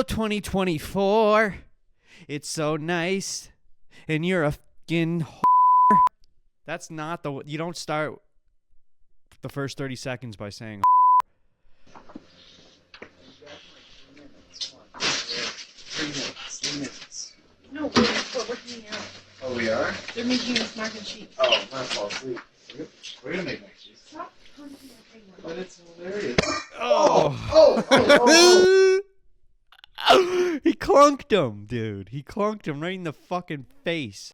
Oh, 2024. It's so nice. And you're a fucking whore. That's not the... You don't start the first 30 seconds by saying 3 minutes. No, we're hanging out. Oh, we are? They're making us mac and cheese. Oh, I'm gonna fall asleep. We're gonna make mac and cheese. Stop punching your finger. But it's hilarious. He clunked him, dude. He clunked him right in the fucking face.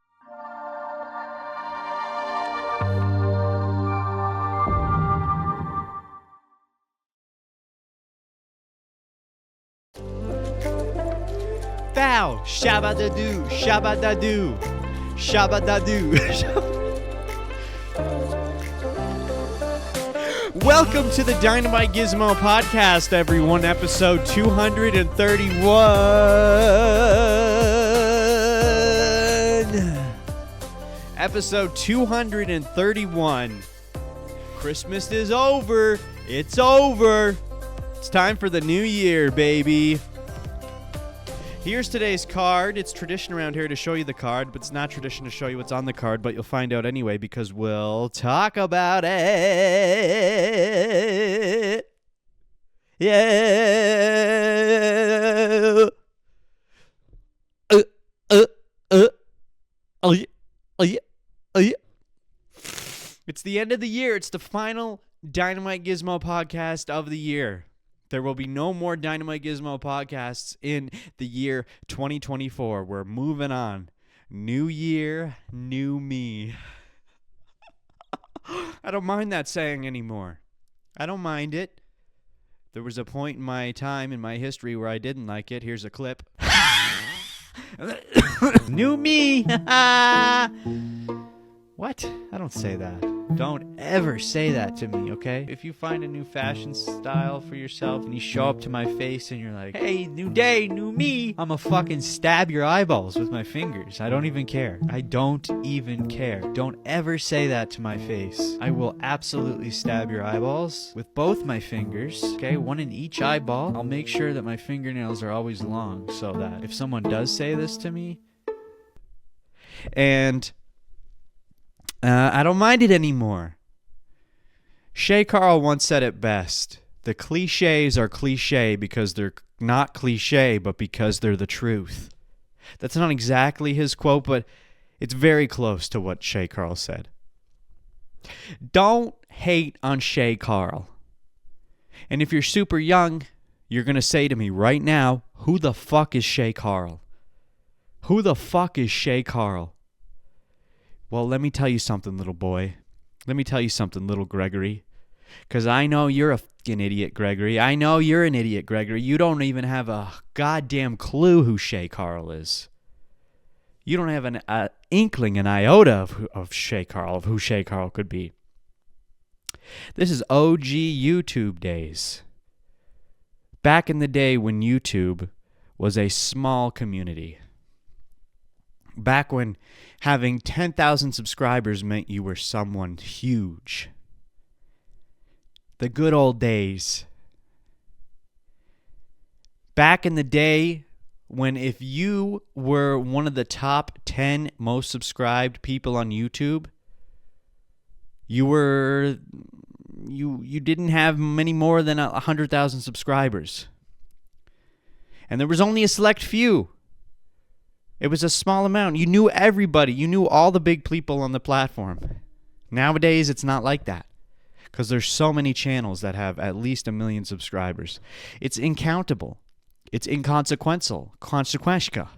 Thou, shabba-da-doo, shabba-da-doo, shabba-da-doo. Welcome to the DynamiteGizmo podcast, everyone. Episode 231. Episode 231. Christmas is over. It's over. It's time for the new year, baby. Here's today's card. It's tradition around here to show you the card, but it's not tradition to show you what's on the card, but you'll find out anyway because we'll talk about it. Yeah. It's the end of the year. It's the final DynamiteGizmo podcast of the year. There will be no more DynamiteGizmo podcasts in the year 2024. We're moving on. New year, new me. I don't mind that saying anymore. I don't mind it. There was a point in my time, in my history, where I didn't like it. Here's a clip. New me. What? I don't say that. Don't ever say that to me, okay? If you find a new fashion style for yourself and you show up to my face and you're like, hey, new day, new me, I'm gonna fucking stab your eyeballs with my fingers. I don't even care. I don't even care. Don't ever say that to my face. I will absolutely stab your eyeballs with both my fingers, okay? One in each eyeball. I'll make sure that my fingernails are always long so that if someone does say this to me, and... I don't mind it anymore. Shay Carl once said it best. The cliches are cliche because they're not cliche, but because they're the truth. That's not exactly his quote, but it's very close to what Shay Carl said. Don't hate on Shay Carl. And if you're super young, you're going to say to me right now, who the fuck is Shay Carl? Who the fuck is Shay Carl? Well, let me tell you something, little boy. Let me tell you something, little Gregory. Because I know you're a fucking idiot, Gregory. I know you're an idiot, Gregory. You don't even have a goddamn clue who Shay Carl is. You don't have an inkling, an iota of Shay Carl, of who Shay Carl could be. This is OG YouTube days. Back in the day when YouTube was a small community. Back when having 10,000 subscribers meant you were someone huge. The good old days. Back in the day when if you were one of the top 10 most subscribed people on YouTube, you didn't have many more than 100,000 subscribers. And there was only a select few. It was a small amount. You knew everybody. You knew all the big people on the platform. Nowadays, it's not like that because there's so many channels that have at least 1 million subscribers. It's incountable. It's inconsequential. Consequential.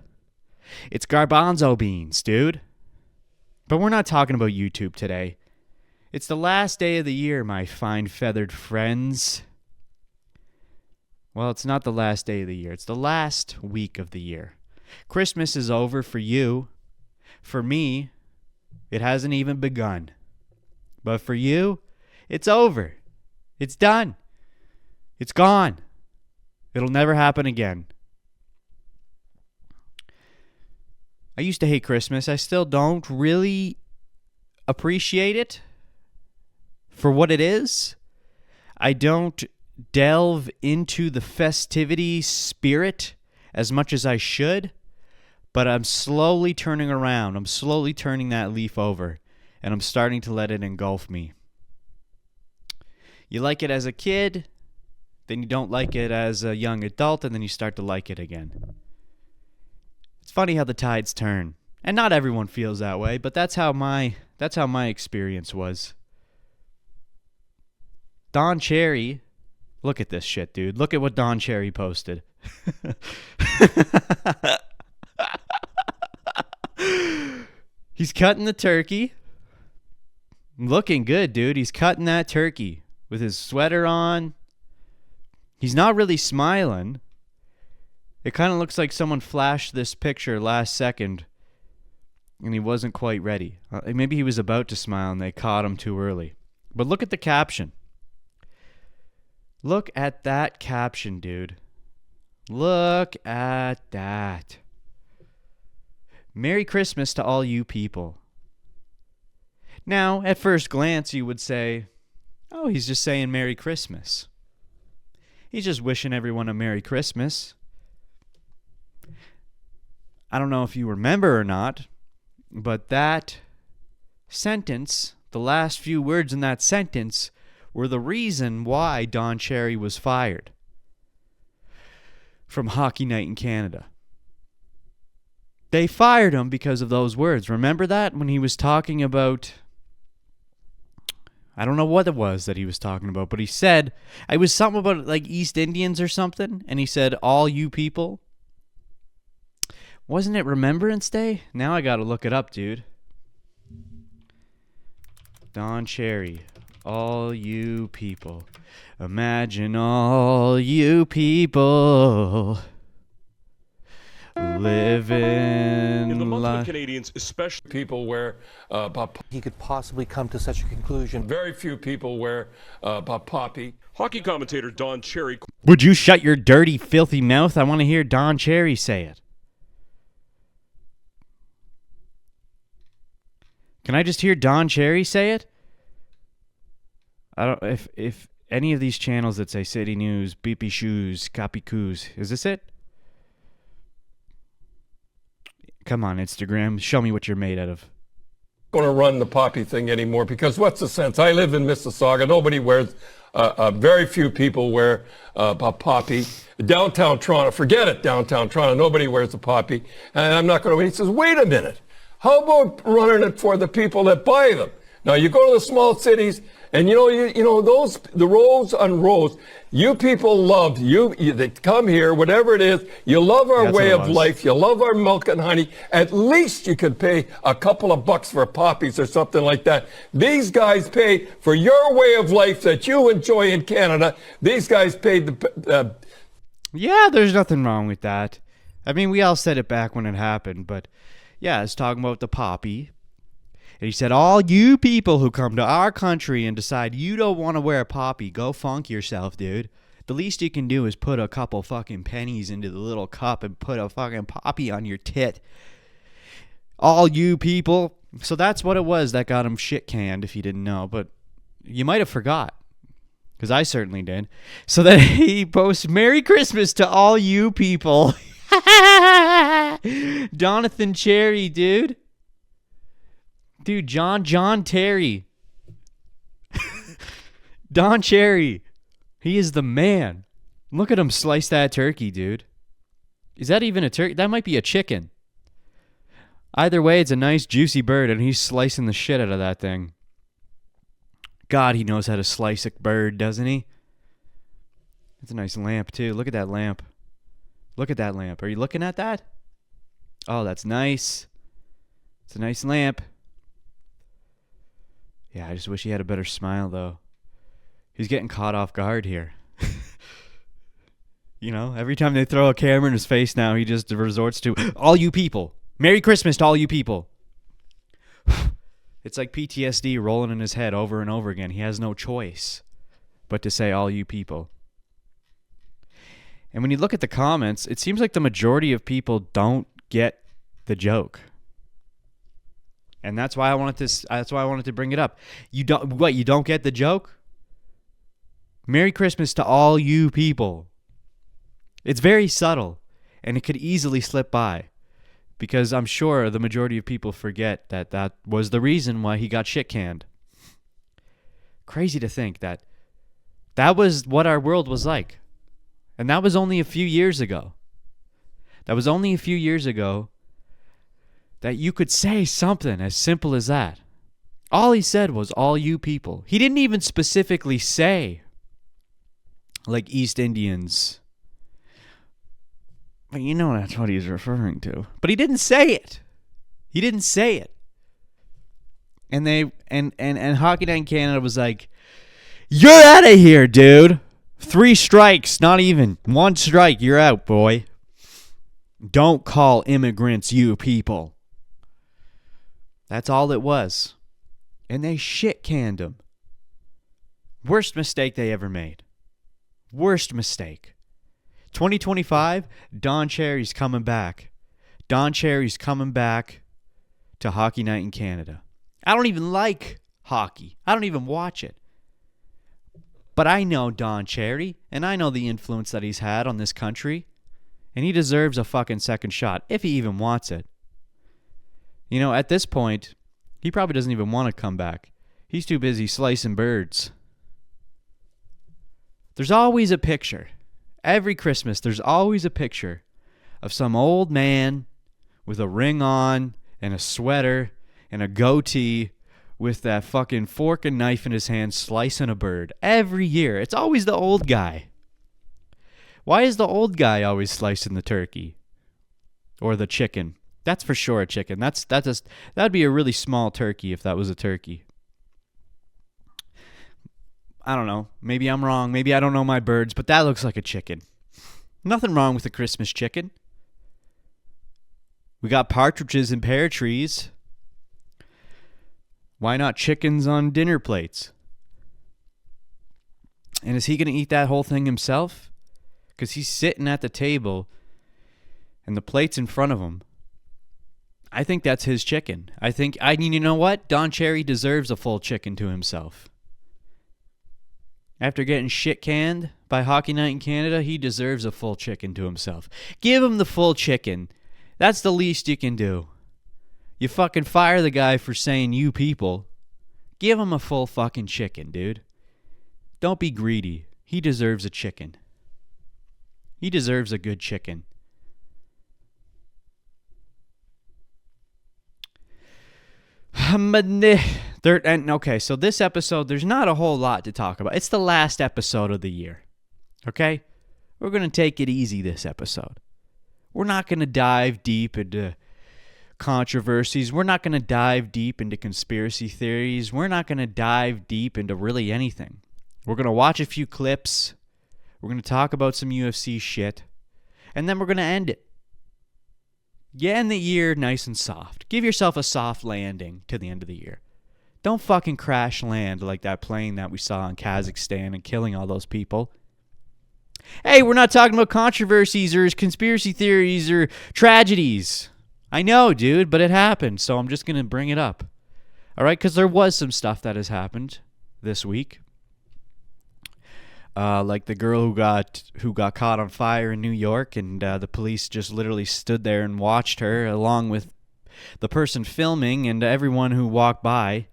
It's garbanzo beans, dude. But we're not talking about YouTube today. It's the last day of the year, my fine feathered friends. Well, it's not the last day of the year. It's the last week of the year. Christmas is over for you. For me, it hasn't even begun. But for you, it's over. It's done. It's gone. It'll never happen again. I used to hate Christmas. I still don't really appreciate it for what it is. I don't delve into the festivity spirit as much as I should, but I'm slowly turning around. I'm slowly turning that leaf over, and I'm starting to let it engulf me. You like it as a kid, then you don't like it as a young adult, and then you start to like it again. It's funny how the tides turn. And not everyone feels that way, but that's how my experience was. Don Cherry, look at this shit, dude. Look at what Don Cherry posted. He's cutting the turkey. Looking good, dude. He's cutting that turkey with his sweater on. He's not really smiling. It kind of looks like someone flashed this picture last second and he wasn't quite ready. Maybe he was about to smile and they caught him too early. But look at the caption. Look at that caption, dude. Look at that. Merry Christmas to all you people. Now, at first glance, you would say, oh, he's just saying Merry Christmas. He's just wishing everyone a Merry Christmas. I don't know if you remember or not, but that sentence, the last few words in that sentence, were the reason why Don Cherry was fired from Hockey Night in Canada. They fired him because of those words. Remember that when he was talking about, I don't know what it was that he was talking about, but he said, it was something about like East Indians or something, and he said, all you people. Wasn't it Remembrance Day? Now I gotta look it up, dude. Don Cherry, all you people. Imagine all you people living In the month of Canadians, especially people wear he could possibly come to such a conclusion. very few people wear poppy. Hockey commentator Don Cherry. Would you shut your dirty, filthy mouth? I want to hear Don Cherry say it. Can I just hear Don Cherry say it? I don't. If any of these channels that say City News, Beepy Shoes, Copy Coos, is this it? Come on, Instagram, show me what you're made out of. Going to run the poppy thing anymore because what's the sense? I live in Mississauga. Nobody wears. Very few people wear a poppy. Downtown Toronto, forget it. Downtown Toronto, nobody wears a poppy, and I'm not going to. He says, wait a minute. How about running it for the people that buy them? Now you go to the small cities, and you know those the rows on rows. You people love you. They come here, whatever it is. You love our way of life. You love our milk and honey. At least you could pay a couple of bucks for poppies or something like that. These guys pay for your way of life that you enjoy in Canada. These guys paid the. Yeah, there's nothing wrong with that. I mean, we all said it back when it happened, but yeah, it's talking about the poppy. And he said, all you people who come to our country and decide you don't want to wear a poppy, go funk yourself, dude. The least you can do is put a couple fucking pennies into the little cup and put a fucking poppy on your tit. All you people. So that's what it was that got him shit canned, if you didn't know. But you might have forgot, because I certainly did. So then he posts, Merry Christmas to all you people. Donathan Cherry, dude. Dude, John Terry. Don Cherry. He is the man. Look at him slice that turkey, dude. Is that even a turkey? That might be a chicken. Either way, it's a nice juicy bird, and he's slicing the shit out of that thing. God, he knows how to slice a bird, doesn't he? It's a nice lamp, too. Look at that lamp. Look at that lamp. Are you looking at that? Oh, that's nice. It's a nice lamp. Yeah, I just wish he had a better smile, though. He's getting caught off guard here. You know, every time they throw a camera in his face now, he just resorts to, all you people. Merry Christmas to all you people. It's like PTSD rolling in his head over and over again. He has no choice but to say all you people. And when you look at the comments, it seems like the majority of people don't get the joke. And that's why I wanted to bring it up. You don't get the joke? Merry Christmas to all you people. It's very subtle. And it could easily slip by, because I'm sure the majority of people forget that that was the reason why he got shit canned. Crazy to think that that was what our world was like. And that was only a few years ago. That was only a few years ago that you could say something as simple as that. All he said was, all you people. He didn't even specifically say, like, East Indians. But you know that's what he's referring to. But he didn't say it. He didn't say it. And they and Hockey Night in Canada was like, you're out of here, dude. 3 strikes, not even 1 strike, you're out, boy. Don't call immigrants you people. That's all it was. And they shit canned him. Worst mistake they ever made. Worst mistake. 2025, Don Cherry's coming back. Don Cherry's coming back to Hockey Night in Canada. I don't even like hockey. I don't even watch it. But I know Don Cherry, and I know the influence that he's had on this country, and he deserves a fucking second shot, if he even wants it. You know, at this point, he probably doesn't even want to come back. He's too busy slicing birds. There's always a picture. Every Christmas, there's always a picture of some old man with a ring on and a sweater and a goatee with that fucking fork and knife in his hand slicing a bird. Every year. It's always the old guy. Why is the old guy always slicing the turkey? Or the chicken? That's for sure a chicken. That'd be a really small turkey if that was a turkey. I don't know. Maybe I'm wrong. Maybe I don't know my birds, but that looks like a chicken. Nothing wrong with a Christmas chicken. We got partridges in pear trees. Why not chickens on dinner plates? And is he going to eat that whole thing himself? Because he's sitting at the table and the plate's in front of him. I think that's his chicken. You know what? Don Cherry deserves a full chicken to himself. After getting shit canned by Hockey Night in Canada, he deserves a full chicken to himself. Give him the full chicken. That's the least you can do. You fucking fire the guy for saying you people. Give him a full fucking chicken, dude. Don't be greedy. He deserves a chicken. He deserves a good chicken. Okay, so this episode, there's not a whole lot to talk about. It's the last episode of the year. Okay? We're going to take it easy this episode. We're not going to dive deep into controversies. We're not going to dive deep into conspiracy theories. We're not going to dive deep into really anything. We're going to watch a few clips. We're going to talk about some UFC shit. And then we're going to end it. You end the year nice and soft. Give yourself a soft landing to the end of the year. Don't fucking crash land like that plane that we saw in Kazakhstan and killing all those people. Hey, we're not talking about controversies or conspiracy theories or tragedies. I know, dude, but it happened, so I'm just going to bring it up. All right, because there was some stuff that has happened this week. Like the girl who got caught on fire in New York, and the police just literally stood there and watched her, along with the person filming and everyone who walked by.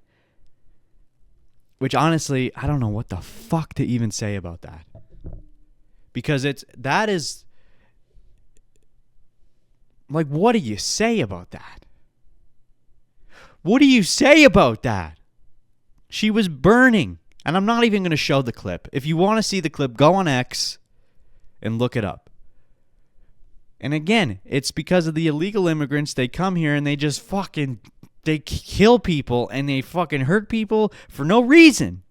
Which, honestly, I don't know what the fuck to even say about that. Because that is... Like, what do you say about that? What do you say about that? She was burning. And I'm not even going to show the clip. If you want to see the clip, go on X and look it up. And again, it's because of the illegal immigrants. They come here and they just fucking... They kill people and they fucking hurt people for no reason.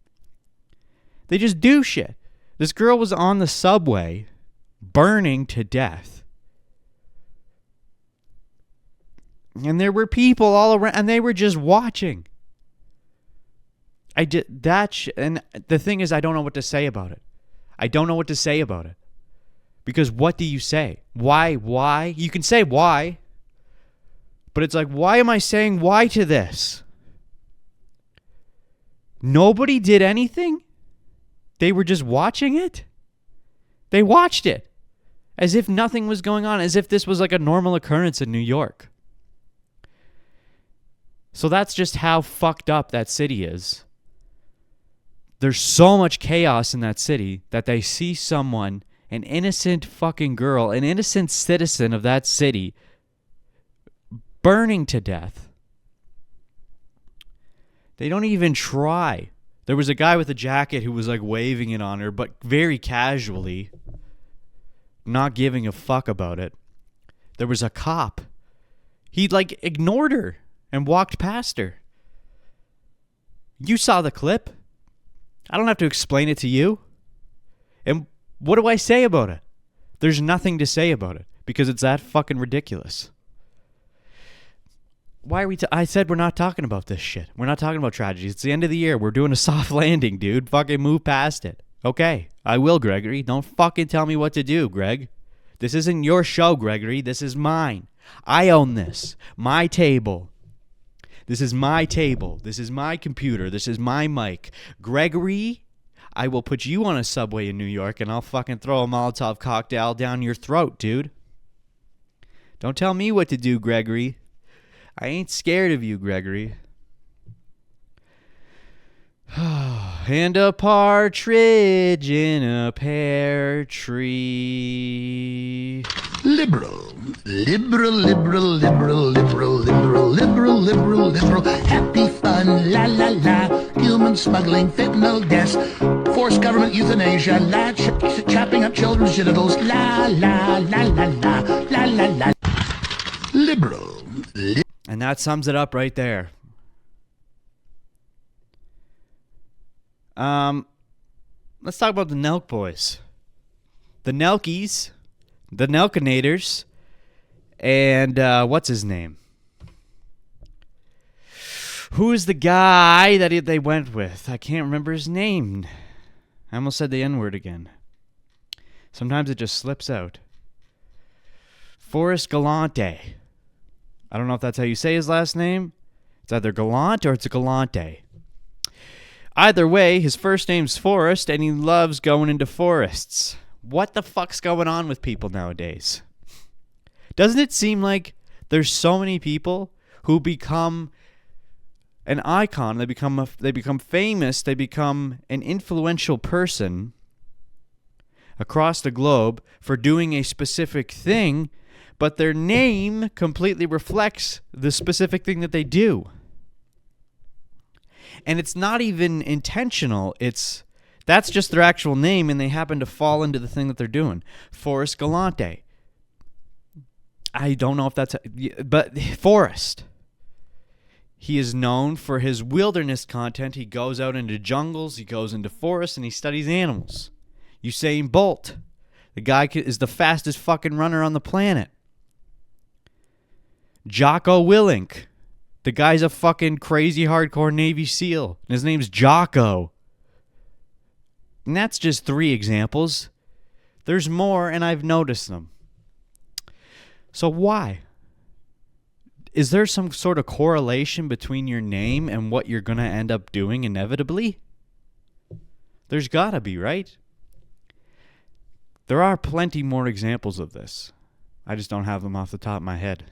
They just do shit. This girl was on the subway burning to death. And there were people all around and they were just watching. I did that and the thing is, I don't know what to say about it. I don't know what to say about it. Because what do you say? Why? You can say why. But it's like, why am I saying why to this? Nobody did anything? They were just watching it? They watched it. As if nothing was going on, as if this was like a normal occurrence in New York. So that's just how fucked up that city is. There's so much chaos in that city that they see someone, an innocent fucking girl, an innocent citizen of that city, burning to death. They don't even try. There was a guy with a jacket who was like waving it on her, but very casually, not giving a fuck about it. There was a cop. He like ignored her and walked past her. You saw the clip. I don't have to explain it to you. And what do I say about it? There's nothing to say about it because it's that fucking ridiculous. Why are we... I said we're not talking about this shit. We're not talking about tragedies. It's the end of the year. We're doing a soft landing, dude. Fucking move past it. Okay, I will, Gregory. Don't fucking tell me what to do, Greg. This isn't your show, Gregory. This is mine. I own this. My table. This is my table. This is my computer. This is my mic. Gregory, I will put you on a subway in New York and I'll fucking throw a Molotov cocktail down your throat, dude. Don't tell me what to do, Gregory. I ain't scared of you, Gregory. And a partridge in a pear tree. Liberal, liberal, liberal, liberal, liberal, liberal, liberal, liberal, liberal, happy fun, la la la, human smuggling, fentanyl deaths, forced government euthanasia, chopping up children's genitals, la la la la la, la la la. Liberal. And that sums it up right there. Let's talk about the Nelk Boys. The Nelkies. The Nelkinators. And what's his name? Who's the guy that they went with? I can't remember his name. I almost said the N-word again. Sometimes it just slips out. Forrest Galante. I don't know if that's how you say his last name. It's either Gallant or it's a Galante. Either way, his first name's Forrest, and he loves going into forests. What the fuck's going on with people nowadays? Doesn't it seem like there's so many people who become an icon, they become famous, they become an influential person across the globe for doing a specific thing, but their name completely reflects the specific thing that they do. And it's not even intentional. That's just their actual name, and they happen to fall into the thing that they're doing. Forrest Galante. I don't know if that's... But Forrest. He is known for his wilderness content. He goes out into jungles, he goes into forests, and he studies animals. Usain Bolt. The guy is the fastest fucking runner on the planet. Jocko Willink. The guy's a fucking crazy hardcore Navy SEAL. And his name's Jocko. And that's just 3 examples. There's more, and I've noticed them. So why? Is there some sort of correlation between your name and what you're going to end up doing inevitably? There's got to be, right? There are plenty more examples of this. I just don't have them off the top of my head.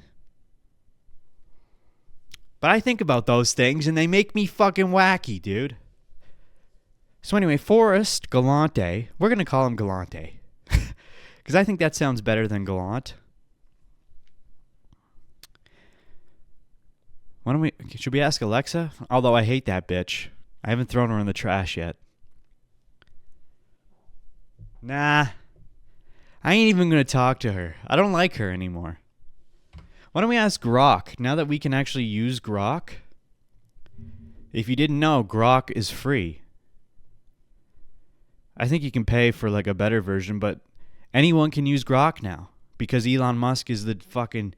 But I think about those things, and they make me fucking wacky, dude. So anyway, Forrest Galante. We're going to call him Galante. Because I think that sounds better than Gallant. Should we ask Alexa? Although I hate that bitch. I haven't thrown her in the trash yet. Nah. I ain't even going to talk to her. I don't like her anymore. Why don't we ask Grok? Now that we can actually use Grok. If you didn't know, Grok is free. I think you can pay for like a better version, but anyone can use Grok now. Because Elon Musk is the fucking...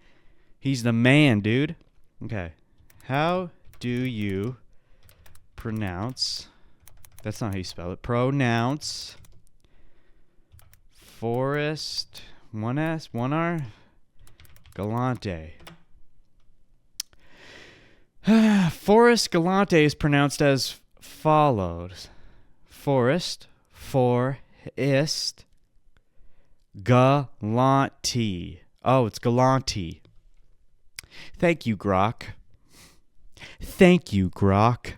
He's the man, dude. Okay. How do you pronounce... That's not how you spell it. Pronounce... Forrest... One S? One R? Galante. Forrest Galante is pronounced as follows. Forrest, Galanti. Oh, it's Galanti. Thank you, Grok. Thank you, Grok.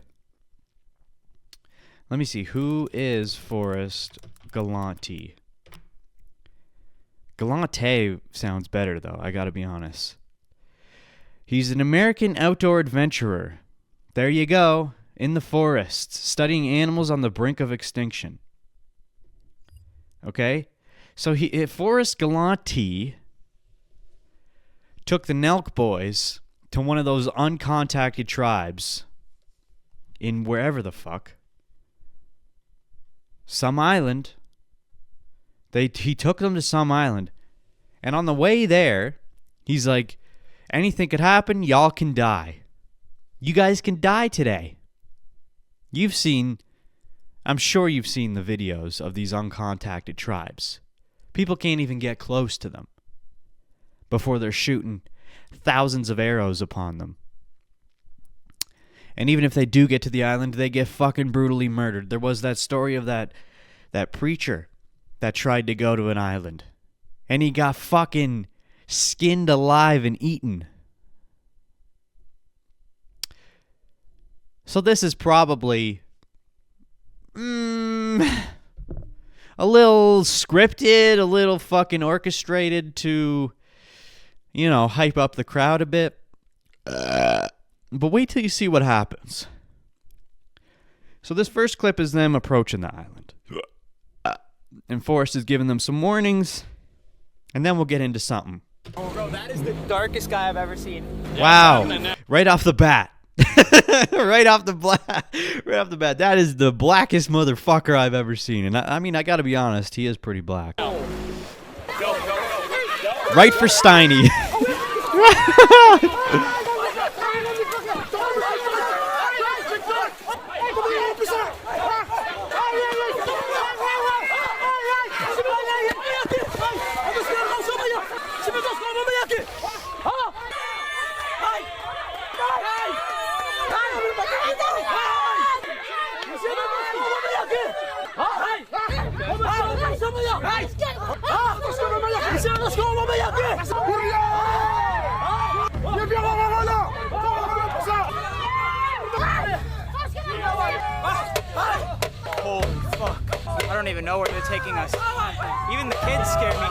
Let me see. Who is Forrest Galanti? Galante sounds better, though. I gotta be honest. He's an American outdoor adventurer. There you go. In the forests, studying animals on the brink of extinction. Okay? So Forrest Galanti took the Nelk Boys to one of those uncontacted tribes in wherever the fuck. Some island. He took them to some island. And on the way there, he's like, anything could happen, y'all can die. You guys can die today. I'm sure you've seen the videos of these uncontacted tribes. People can't even get close to them before they're shooting thousands of arrows upon them. And even if they do get to the island, they get fucking brutally murdered. There was that story of that preacher that tried to go to an island. And he got fucking skinned alive and eaten. So this is probably a little scripted, a little fucking orchestrated to, hype up the crowd a bit. But wait till you see what happens. So this first clip is them approaching the island. And Forrest is giving them some warnings. And then we'll get into something. Bro, that is the darkest guy I've ever seen. Wow. Right off the bat. right off the bat. That is the blackest motherfucker I've ever seen. And I gotta be honest, he is pretty black. Right for Steiny. Holy fuck. I don't even know where they're taking us. Even the kids scare me.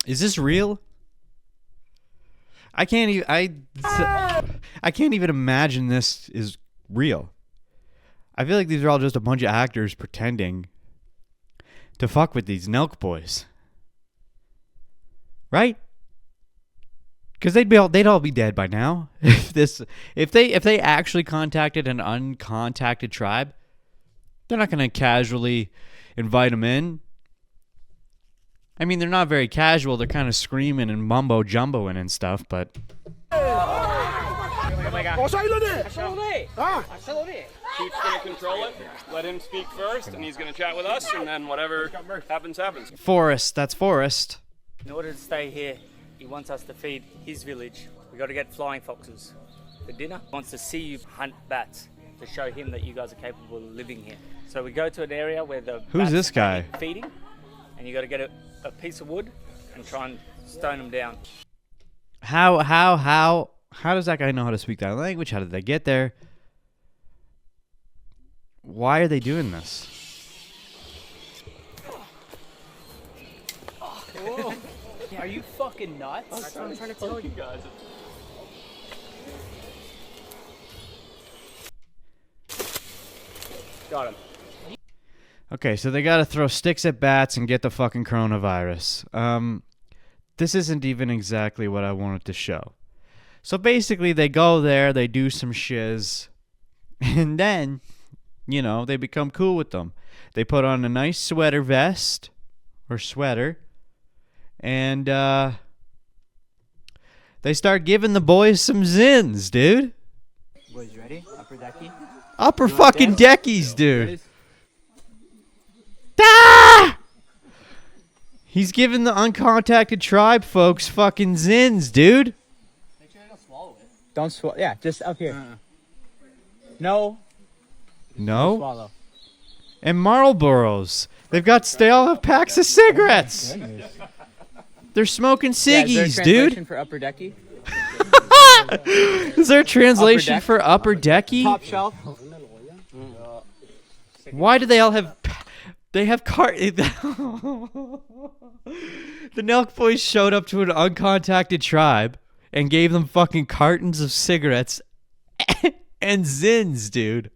Is this real? I can't even imagine this is real. I feel like these are all just a bunch of actors pretending to fuck with these Nelk Boys. Right? Because they'd all be dead by now. if they actually contacted an uncontacted tribe, they're not gonna casually invite them in. I mean, they're not very casual. They're kind of screaming and mumbo jumboing and stuff, but. Chief's going to control it, let him speak first, and he's going to chat with us, and then whatever happens, happens. Forrest, that's Forrest. In order to stay here, he wants us to feed his village. We got to get flying foxes for dinner. He wants to see you hunt bats to show him that you guys are capable of living here. So we go to an area where the Who's this guy? Feeding, and you got to get a piece of wood and try and stone them down. How does that guy know how to speak that language? How did they get there? Why are they doing this? Are you fucking nuts? That's what I'm trying to tell you guys. Got him. Okay, so they gotta throw sticks at bats and get the fucking coronavirus. This isn't even exactly what I wanted to show. So basically, they go there, they do some shiz, and then, they become cool with them. They put on a nice sweater, and they start giving the boys some Zyns, dude. Boys, ready? Upper decky? Upper fucking deckies, dude. Ah! He's giving the uncontacted tribe folks fucking Zyns, dude. Make sure you don't swallow it. Don't swallow. Yeah, just up here. No. No? Swallow. and Marlboros. They all have packs of cigarettes. They're smoking ciggies, dude. For upper decky? Is there a translation Upper deck? for upper decky? Top shelf. Why do they all have? They have cart. The Nelk Boys showed up to an uncontacted tribe and gave them fucking cartons of cigarettes and Zyns, dude.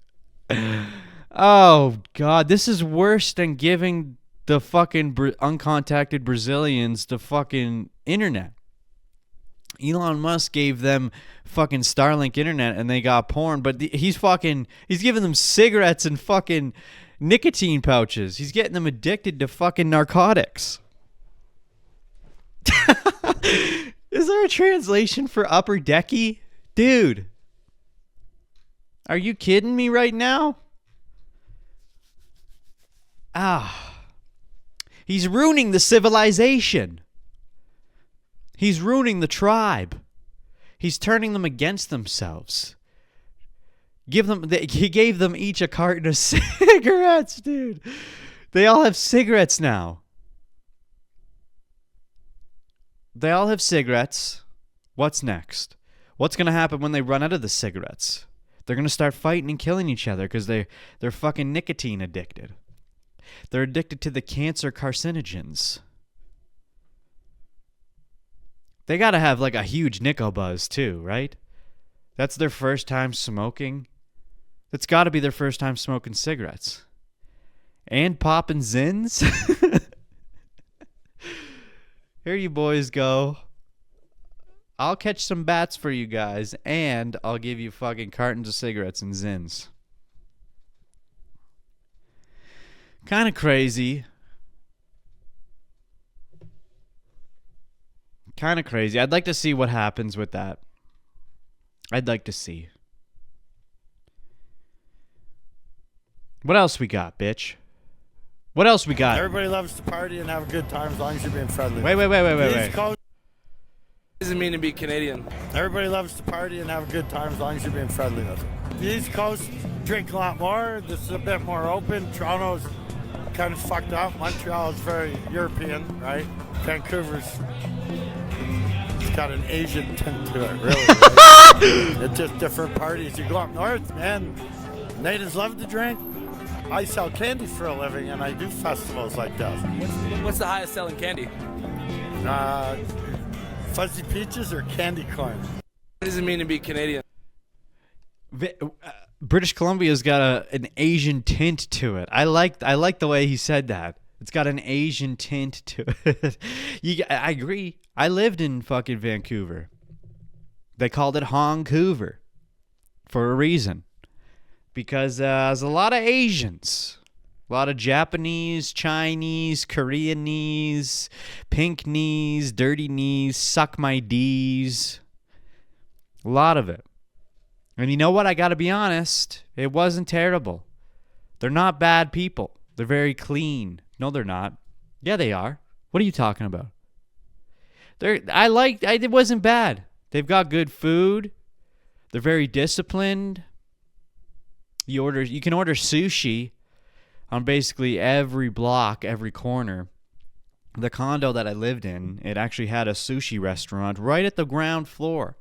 Oh God, this is worse than giving the fucking uncontacted Brazilians the fucking internet. Elon Musk gave them fucking Starlink internet and they got porn, but he's giving them cigarettes and fucking nicotine pouches. He's getting them addicted to fucking narcotics. Is there a translation for upper decky? Dude. Are you kidding me right now? He's ruining the civilization. He's ruining the tribe. He's turning them against themselves. He gave them each a carton of cigarettes, dude. They all have cigarettes now. They all have cigarettes. What's next? What's going to happen when they run out of the cigarettes? They're going to start fighting and killing each other because they're fucking nicotine addicted. They're addicted to the cancer carcinogens. They got to have like a huge Nico buzz too, right? That's their first time smoking. That's got to be their first time smoking cigarettes. And popping Zyns. Here you boys go. I'll catch some bats for you guys, and I'll give you fucking cartons of cigarettes and Zyns. Kind of crazy. Kind of crazy. I'd like to see what happens with that. I'd like to see. What else we got, bitch? What else we got? Everybody loves to party and have a good time as long as you're being friendly. Wait. Doesn't mean to be Canadian. Everybody loves to party and have a good time as long as you're being friendly with them. The East Coast drink a lot more. This is a bit more open. Toronto's kind of fucked up. Montreal is very European, right? Vancouver's it's got an Asian tint to it, really. Right? It's just different parties. You go up north, man. Natives love to drink. I sell candy for a living, and I do festivals like that. What's the highest selling candy? Fuzzy peaches or candy corn? What does it mean to be Canadian? British Columbia's got an Asian tint to it. I like the way he said that. It's got an Asian tint to it. I agree. I lived in fucking Vancouver. They called it Hongcouver for a reason. Because there's a lot of Asians. A lot of Japanese, Chinese, Koreanese, pink knees, dirty knees, suck my D's. A lot of it. And you know what? I got to be honest. It wasn't terrible. They're not bad people. They're very clean. No, they're not. Yeah, they are. What are you talking about? It wasn't bad. They've got good food. They're very disciplined. You can order sushi on basically every block, every corner. The condo that I lived in, it actually had a sushi restaurant right at the ground floor.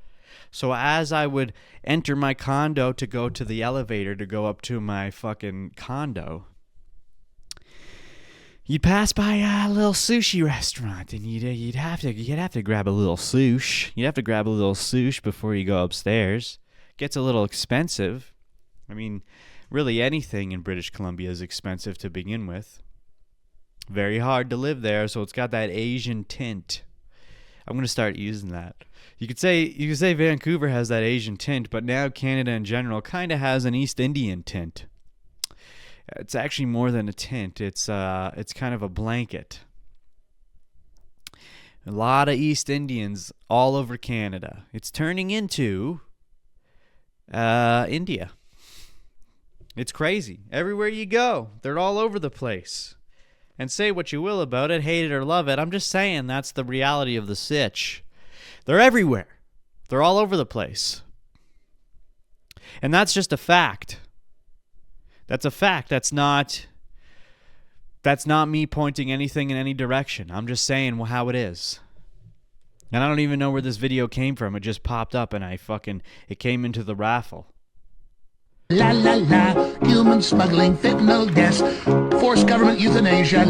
So as I would enter my condo to go to the elevator to go up to my fucking condo, you'd pass by a little sushi restaurant, and you'd have to grab a little sush. You'd have to grab a little sush before you go upstairs. Gets a little expensive. I mean, really anything in British Columbia is expensive to begin with. Very hard to live there, so it's got that Asian tint. I'm going to start using that. You could say Vancouver has that Asian tint, but now Canada in general kind of has an East Indian tint. It's actually more than a tint. It's kind of a blanket. A lot of East Indians all over Canada. It's turning into India. It's crazy. Everywhere you go, they're all over the place. And say what you will about it, hate it or love it, I'm just saying that's the reality of the sitch. They're everywhere. They're all over the place. And that's just a fact. That's a fact. That's not That's not me pointing anything in any direction. I'm just saying how it is. And I don't even know where this video came from. It just popped up and it came into the raffle. La la la, human smuggling, fentanyl deaths, forced government euthanasia,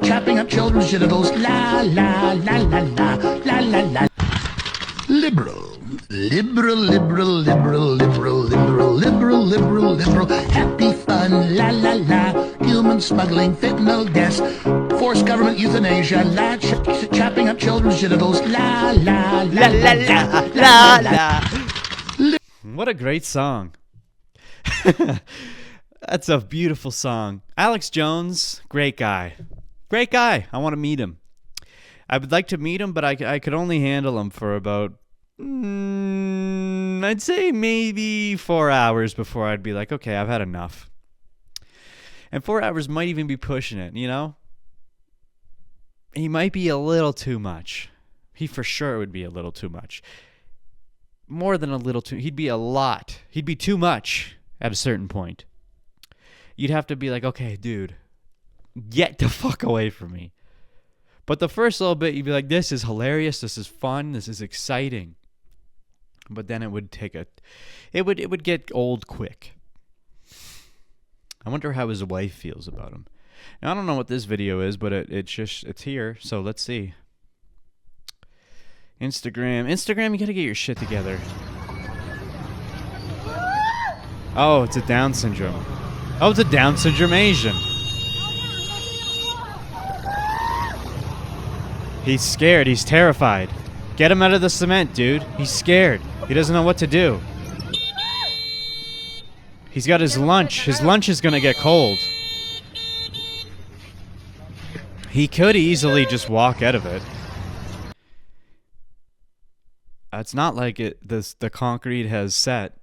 chopping up children's genitals, la la la la la, la la la. Liberal, liberal, liberal, liberal, liberal, liberal, liberal, liberal, liberal, happy fun, la la la, human smuggling, fentanyl deaths, forced government euthanasia, chopping up children's genitals, la la la la la la la. What a great song. That's a beautiful song. Alex Jones, great guy. Great guy. I want to meet him. I would like to meet him, but I could only handle him for about, I'd say maybe 4 hours before I'd be like, okay, I've had enough. And 4 hours might even be pushing it, you know? He might be a little too much. He for sure would be a little too much. More than a little too, he'd be a lot. He'd be too much at a certain point. You'd have to be like, okay, dude, get the fuck away from me. But the first little bit, you'd be like, this is hilarious, this is fun, this is exciting. But then it would get old quick. I wonder how his wife feels about him. Now, I don't know what this video is, but it's here, so let's see. Instagram, you gotta get your shit together. Oh, it's a Down syndrome. Oh, it's a Down syndrome Asian. He's scared. He's terrified. Get him out of the cement, dude. He's scared. He doesn't know what to do. He's got his lunch. His lunch is gonna get cold. He could easily just walk out of it. It's not like the concrete has set.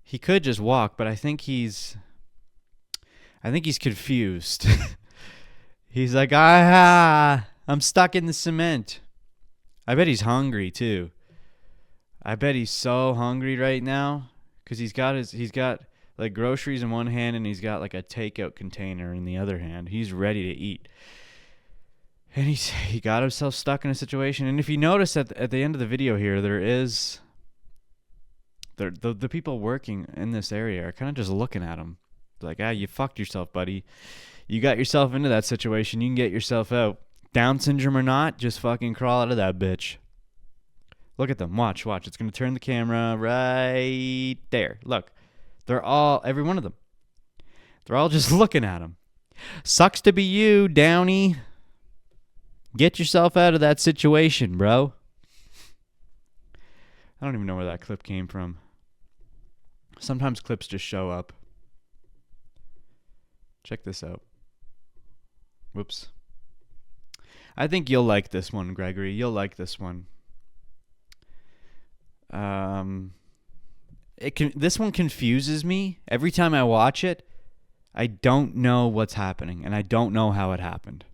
He could just walk, but I think he's confused. He's like, I'm stuck in the cement. I bet he's hungry too. I bet he's so hungry right now because he's got like groceries in one hand and he's got like a takeout container in the other hand. He's ready to eat. And he got himself stuck in a situation. And if you notice at the end of the video here, the people working in this area are kind of just looking at him. Like, you fucked yourself, buddy. You got yourself into that situation. You can get yourself out. Down syndrome or not, just fucking crawl out of that bitch. Look at them. Watch. It's going to turn the camera right there. Look. Every one of them. They're all just looking at him. Sucks to be you, Downey. Get yourself out of that situation, bro. I don't even know where that clip came from. Sometimes clips just show up. Check this out. Whoops. I think you'll like this one, Gregory. You'll like this one. This one confuses me. Every time I watch it, I don't know what's happening, and I don't know how it happened.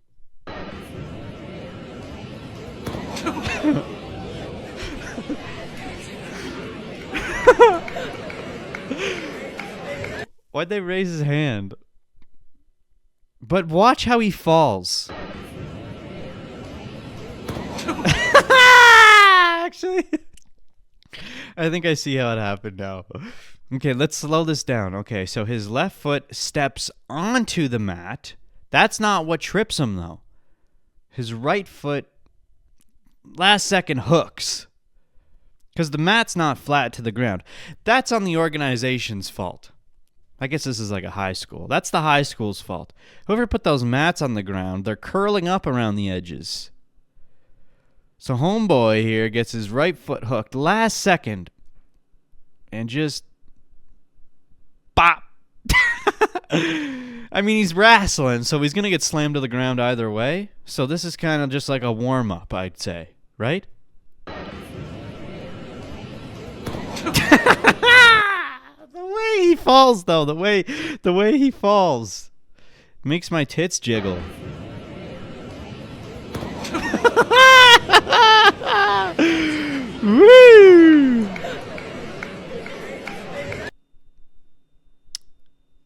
Why'd they raise his hand? But watch how he falls. Actually, I think I see how it happened now. Okay, let's slow this down. Okay, so his left foot steps onto the mat. That's not what trips him, though. His right foot, last second, hooks. Because the mat's not flat to the ground. That's on the organization's fault. I guess this is like a high school. That's the high school's fault. Whoever put those mats on the ground, they're curling up around the edges. So homeboy here gets his right foot hooked last second and just bop. I mean, he's wrestling, so he's going to get slammed to the ground either way. So this is kind of just like a warm-up, I'd say. Right? The way he falls, though, the way he falls makes my tits jiggle. Woo!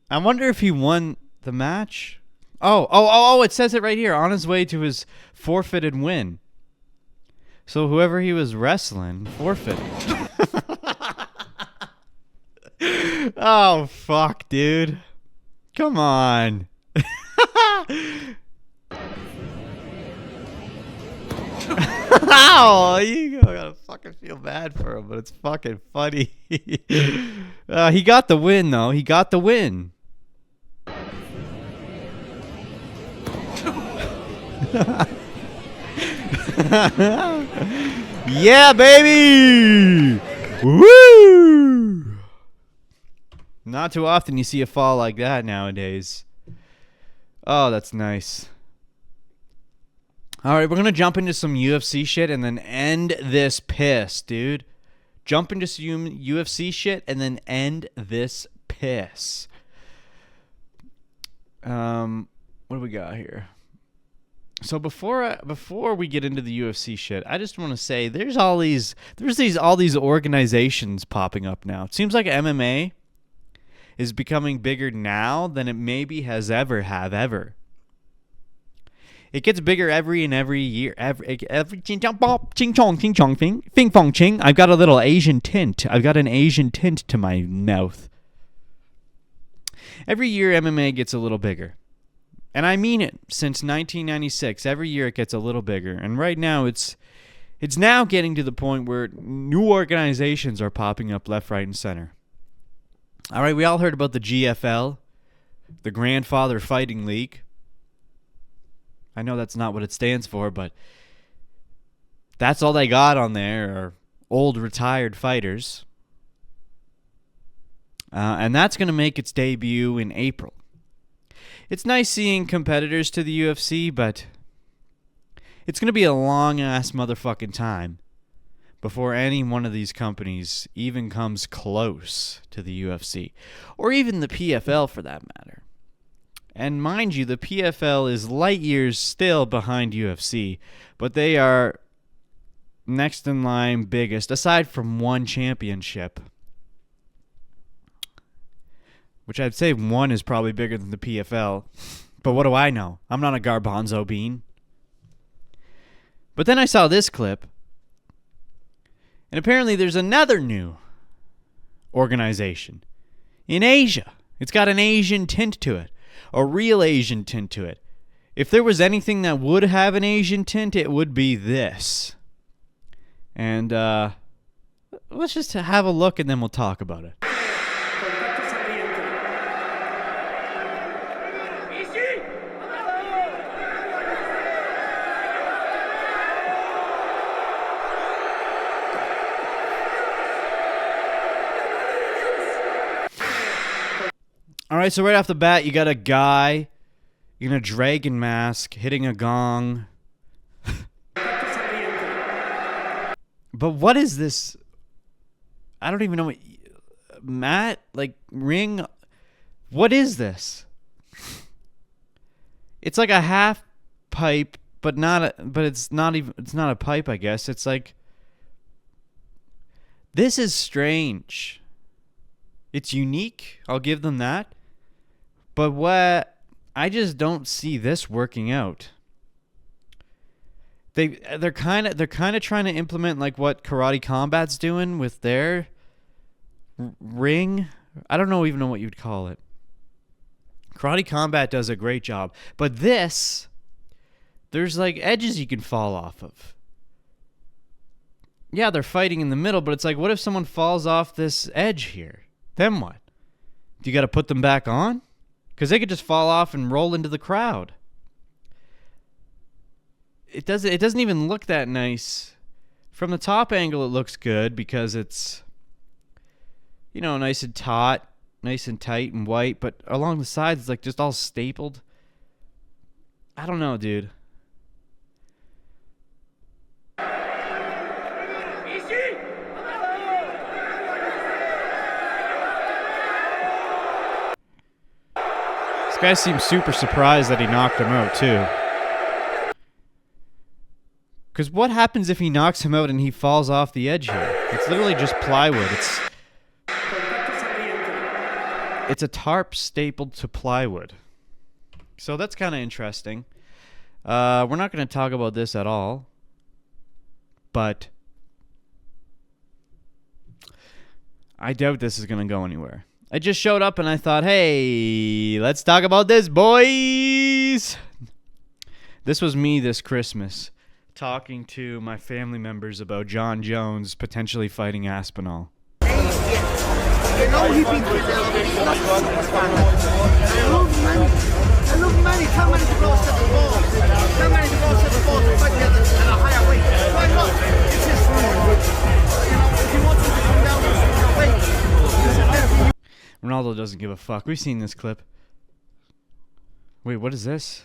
I wonder if he won the match. Oh, it says it right here. On his way to his forfeited win. So whoever he was wrestling forfeited. Oh, fuck, dude. Come on. Ow, you gotta fucking feel bad for him, but it's fucking funny. He got the win, though. He got the win. Yeah, baby! Woo! Not too often you see a fall like that nowadays. Oh, that's nice. All right, we're going to jump into some UFC shit and then end this piss, dude. Jump into some UFC shit and then end this piss. What do we got here? So before we get into the UFC shit, I just want to say there's all these organizations popping up now. It seems like MMA is becoming bigger now than it maybe has ever. It gets bigger every year. Every ching chong fing fong ching. I've got a little Asian tint. I've got an Asian tint to my mouth. Every year MMA gets a little bigger. And I mean it. Since 1996, every year it gets a little bigger. And right now it's now getting to the point where new organizations are popping up left, right, and center. All right, we all heard about the GFL, the Grandfather Fighting League. I know that's not what it stands for, but that's all they got on there are old retired fighters. And that's going to make its debut in April. It's nice seeing competitors to the UFC, but it's going to be a long-ass motherfucking time before any one of these companies even comes close to the UFC, or even the PFL for that matter. And mind you, the PFL is light years still behind UFC, but they are next in line biggest, aside from one championship, which I'd say one is probably bigger than the PFL. But what do I know? I'm not a garbanzo bean. But then I saw this clip, and apparently there's another new organization in Asia. It's got an Asian tint to it, a real Asian tint to it. If there was anything that would have an Asian tint, it would be this. And let's just have a look and then we'll talk about it. All right, so right off the bat, you got a guy in a dragon mask hitting a gong. But what is this? I don't even know what... Matt? Like, ring? What is this? It's like a half pipe, but it's not a pipe, I guess. It's like... This is strange. It's unique. I'll give them that. But what I just don't see this working out. They're kind of trying to implement like what Karate Combat's doing with their ring. I don't even know what you'd call it. Karate Combat does a great job, but this, there's like edges you can fall off of. Yeah, they're fighting in the middle, but it's like, what if someone falls off this edge here? Then what? Do you got to put them back on? Because they could just fall off and roll into the crowd. It doesn't even look that nice. From the top angle, it looks good because it's, you know, nice and taut, nice and tight and white. But along the sides, it's like just all stapled. I don't know, dude. This guy seems super surprised that he knocked him out, too. Because what happens if he knocks him out and he falls off the edge here? It's literally just plywood. It's a tarp stapled to plywood. So that's kind of interesting. We're not going to talk about this at all. But I doubt this is going to go anywhere. I just showed up and I thought, hey, let's talk about this, boys. This was me this Christmas talking to my family members about John Jones potentially fighting Aspinall. Ronaldo doesn't give a fuck. We've seen this clip. Wait, what is this?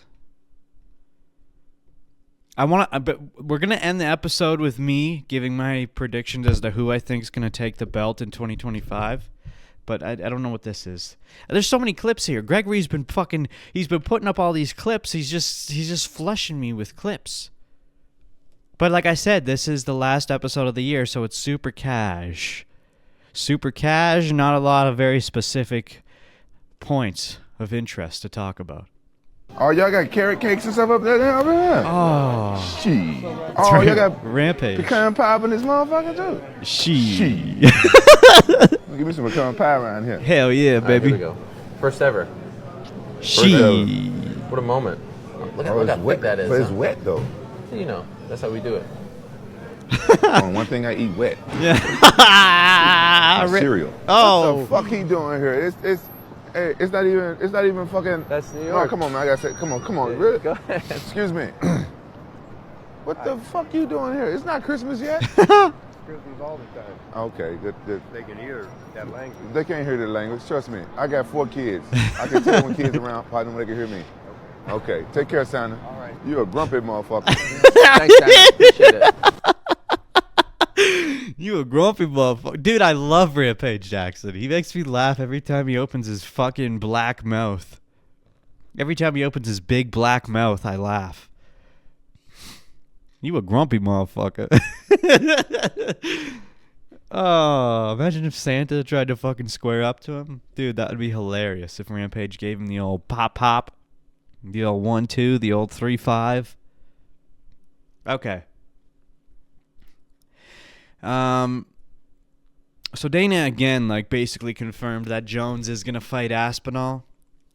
But we're gonna end the episode with me giving my predictions as to who I think is gonna take the belt in 2025. But I don't know what this is. There's so many clips here. Gregory's been he's been putting up all these clips. He's just flushing me with clips. But like I said, this is the last episode of the year, so it's super cash. Super cash, not a lot of very specific points of interest to talk about. Oh, y'all got carrot cakes and stuff up there? Oh. She. Oh, y'all got Rampage. pecan pie up in this motherfucker too? She. Give me some pecan pie around here. Hell yeah, baby. Here we go. First ever. She. What a moment. Look how it's thick wet. that is. But it's huh? wet though. You know, that's how we do it. One thing I eat wet. Yeah. Cereal. Oh. What the fuck he doing here? It's not even fucking. That's New York. No, come on, man. I gotta say, come on. Yeah, Really? go ahead. Excuse me. What the fuck you doing here? It's not Christmas yet. Christmas all the time. Okay, good. They can hear that language. They can't hear the language. Trust me. I got 4 kids. I can tell when kids around, probably when they can hear me. Okay. Take care, Santa. All right. You a grumpy motherfucker. Thanks, Santa. Appreciate it. You a grumpy motherfucker. Dude, I love Rampage Jackson. He makes me laugh every time he opens his fucking black mouth. Every time he opens his big black mouth, I laugh. You a grumpy motherfucker. Oh, imagine if Santa tried to fucking square up to him. Dude, that would be hilarious if Rampage gave him the old pop, the old 1-2, the old 3-5. Okay. So Dana again, basically confirmed that Jones is going to fight Aspinall.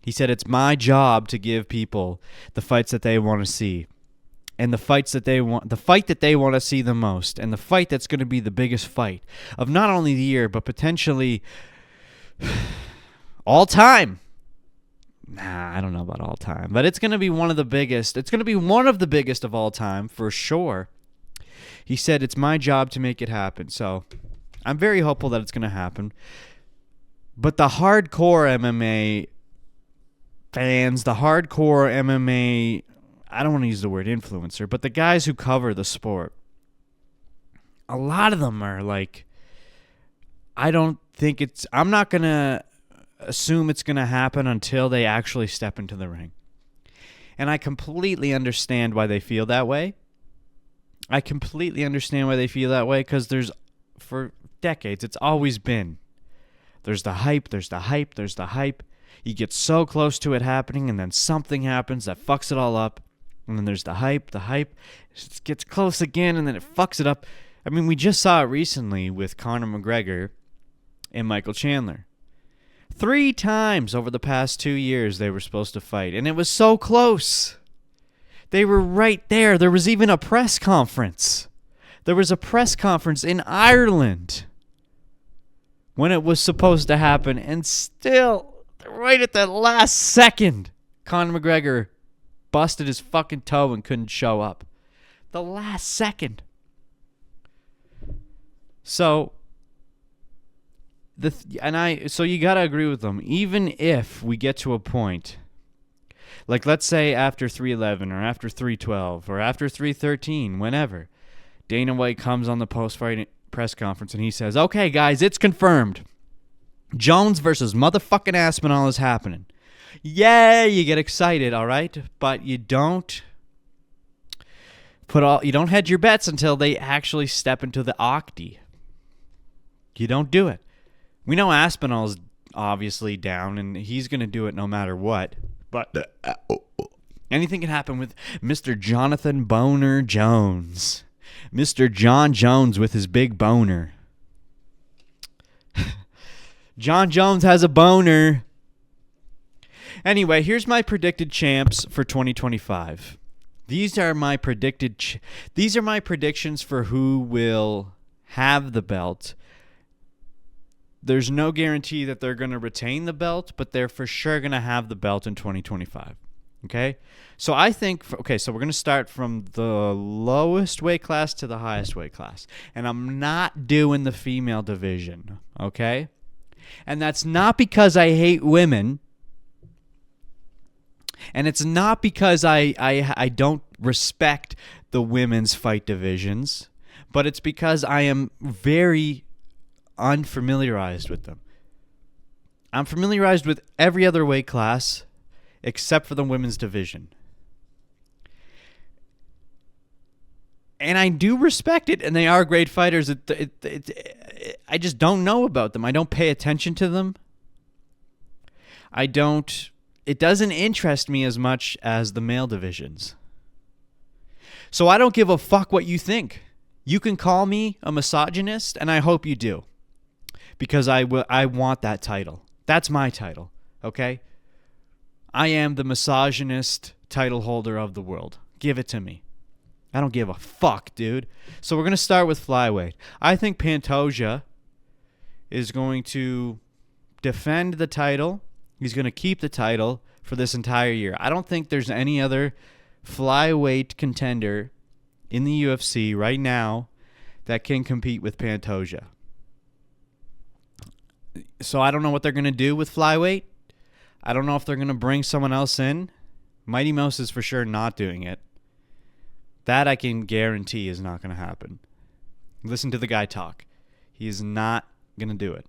He said, it's my job to give people the fights that they want to see. And the fight that they want to see the most. And the fight that's going to be the biggest fight of not only the year, but potentially all time. Nah, I don't know about all time. But it's going to be one of the biggest. It's going to be one of the biggest of all time, for sure. He said, it's my job to make it happen. So I'm very hopeful that it's going to happen. But the hardcore MMA fans, the hardcore MMA, I don't want to use the word influencer, but the guys who cover the sport, a lot of them are I'm not going to assume it's going to happen until they actually step into the ring. And I completely understand why they feel that way. Because for decades, it's always been. There's the hype. You get so close to it happening, and then something happens that fucks it all up. And then there's the hype. It gets close again, and then it fucks it up. I mean, we just saw it recently with Conor McGregor and Michael Chandler. 3 times over the past 2 years they were supposed to fight, and it was so close. They were right there. There was even a press conference. There was a press conference in Ireland when it was supposed to happen, and still, right at the last second, Conor McGregor busted his fucking toe and couldn't show up. The last second. So you gotta agree with them. Even if we get to a point, let's say after 311 or after 312 or after 313, whenever, Dana White comes on the post-fight press conference and he says, okay, guys, it's confirmed. Jones versus motherfucking Aspinall is happening. Yeah, you get excited, all right? But you don't hedge your bets until they actually step into the octy. You don't do it. We know Aspinall's obviously down, and he's going to do it no matter what. but anything can happen with Mr. Jonathan Boner Jones. Mr. John Jones with his big boner. John Jones has a boner. Anyway, here's my predicted champs for 2025. These are my predictions for who will have the belt. There's no guarantee that they're going to retain the belt, but they're for sure going to have the belt in 2025. Okay? So I think, so we're going to start from the lowest weight class to the highest weight class. And I'm not doing the female division. Okay? And that's not because I hate women. And it's not because I don't respect the women's fight divisions. But it's because I am very unfamiliarized with them. I'm familiarized with every other weight class except for the women's division. And I do respect it, and they are great fighters. I just don't know about them. I don't pay attention to them. It doesn't interest me as much as the male divisions. So I don't give a fuck what you think. You can call me a misogynist, and I hope you do. Because I want that title. That's my title, okay? I am the misogynist title holder of the world. Give it to me. I don't give a fuck, dude. So we're going to start with flyweight. I think Pantoja is going to defend the title. He's going to keep the title for this entire year. I don't think there's any other flyweight contender in the UFC right now that can compete with Pantoja. So I don't know what they're going to do with flyweight. I don't know if they're going to bring someone else in. Mighty Mouse is for sure not doing it. That I can guarantee is not going to happen. Listen to the guy talk. He is not going to do it.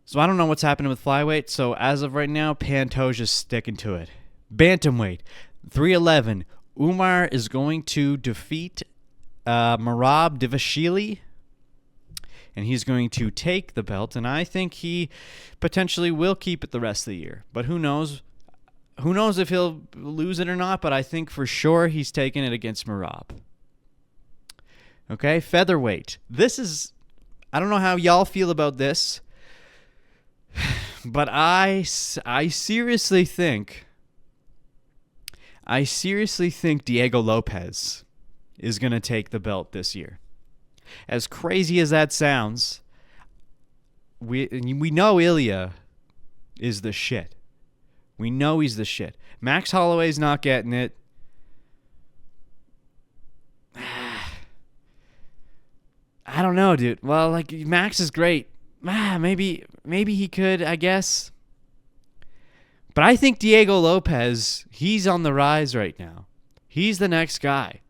So I don't know what's happening with flyweight. So as of right now, Pantoja's sticking to it. Bantamweight, 311. Umar is going to defeat Merab Dvalishvili. And he's going to take the belt. And I think he potentially will keep it the rest of the year. But who knows? Who knows if he'll lose it or not, but I think for sure he's taking it against Merab. Okay, featherweight. This is, I don't know how y'all feel about this, but I seriously think Diego Lopez is going to take the belt this year. As crazy as that sounds, we know Ilya is the shit. We know he's the shit. Max Holloway's not getting it. I don't know, dude. Well, like, Max is great. Maybe he could, I guess. But I think Diego Lopez, he's on the rise right now. He's the next guy.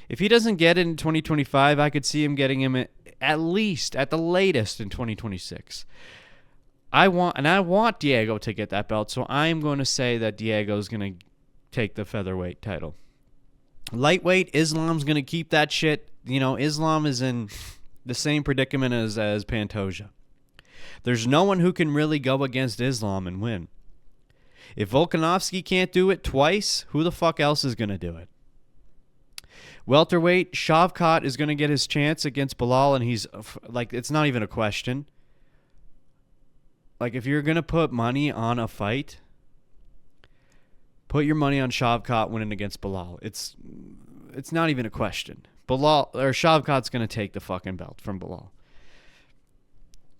If he doesn't get it in 2025, I could see him getting him at least, at the latest, in 2026. I want Diego to get that belt, so I'm going to say that Diego's going to take the featherweight title. Lightweight, Islam's going to keep that shit. You know, Islam is in the same predicament as Pantoja. There's no one who can really go against Islam and win. If Volkanovski can't do it twice, who the fuck else is going to do it? Welterweight, Shavkat is going to get his chance against Bilal, and he's, like, it's not even a question. Like, if you're going to put money on a fight, put your money on Shavkat winning against Bilal. It's not even a question. Shavkat's going to take the fucking belt from Bilal.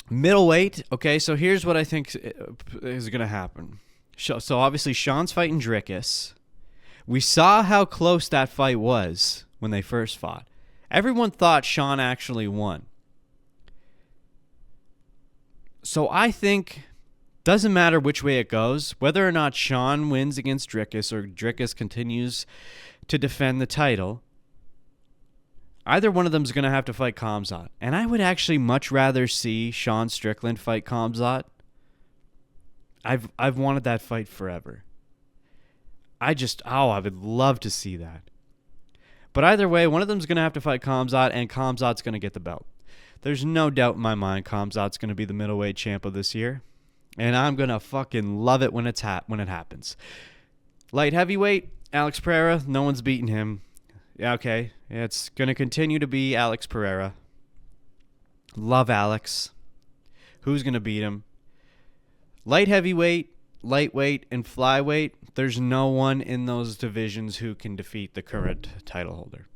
Middleweight, okay, so here's what I think is going to happen. So obviously Sean's fighting Dricus. We saw how close that fight was when they first fought. Everyone thought Sean actually won. So I think, doesn't matter which way it goes, whether or not Sean wins against Dricus or Dricus continues to defend the title, either one of them is going to have to fight Khamzat. And I would actually much rather see Sean Strickland fight Khamzat. I've wanted that fight forever. I would love to see that. But either way, one of them is going to have to fight Khamzat, and Khamzat's going to get the belt. There's no doubt in my mind Khamzat's going to be the middleweight champ of this year. And I'm going to fucking love it when it happens. Light heavyweight, Alex Pereira. No one's beaten him. Yeah, okay. It's going to continue to be Alex Pereira. Love Alex. Who's going to beat him? Light heavyweight, lightweight, and flyweight. There's no one in those divisions who can defeat the current title holder.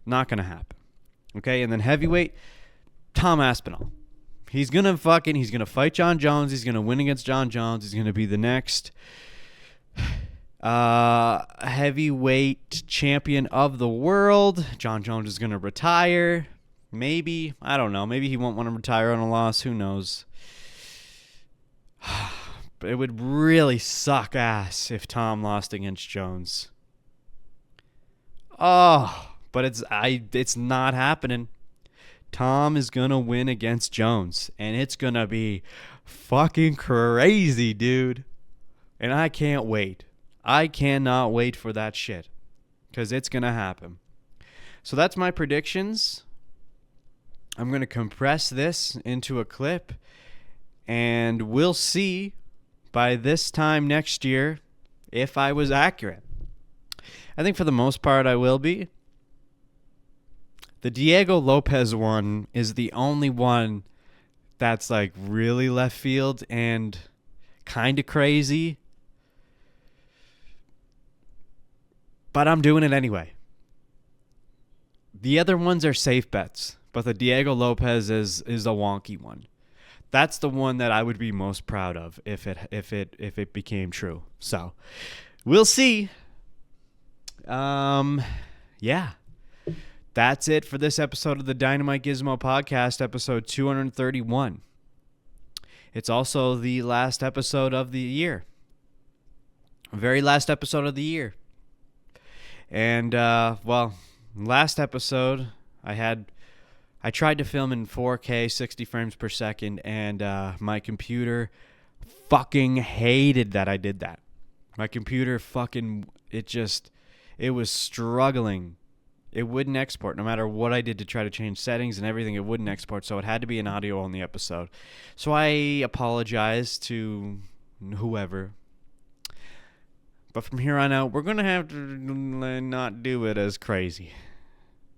Not going to happen. Okay, and then heavyweight, Tom Aspinall. He's going to fight John Jones. He's going to win against John Jones. He's going to be the next heavyweight champion of the world. John Jones is going to retire. Maybe. I don't know. Maybe he won't want to retire on a loss. Who knows? But it would really suck ass if Tom lost against Jones. Oh, but it's not happening. Tom is going to win against Jones, and it's going to be fucking crazy, dude. And I can't wait. I cannot wait for that shit, because it's going to happen. So that's my predictions. I'm going to compress this into a clip, and we'll see by this time next year if I was accurate. I think for the most part I will be. The Diego Lopez one is the only one that's like really left field and kind of crazy. But I'm doing it anyway. The other ones are safe bets, but the Diego Lopez is a wonky one. That's the one that I would be most proud of if it became true. So, we'll see. Yeah. That's it for this episode of the Dynamite Gizmo podcast, episode 231. It's also the last episode of the year. Very last episode of the year. And, last episode, I tried to film in 4K, 60 frames per second, and my computer fucking hated that I did that. My computer it was struggling. It wouldn't export. No matter what I did to try to change settings and everything, it wouldn't export, so it had to be an audio-only episode. So I apologize to whoever. But from here on out, we're going to have to not do it as crazy.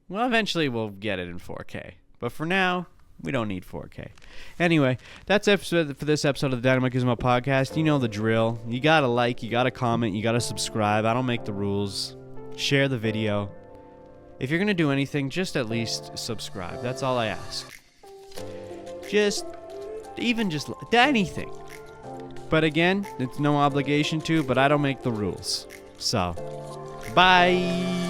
Well, eventually we'll get it in 4K. But for now, we don't need 4K. Anyway, that's it for this episode of the Dynamite Gizmo podcast. You know the drill. You got to like, you got to comment, you got to subscribe. I don't make the rules. Share the video. If you're going to do anything, just at least subscribe. That's all I ask. Just anything. But again, it's no obligation to, but I don't make the rules. So, bye.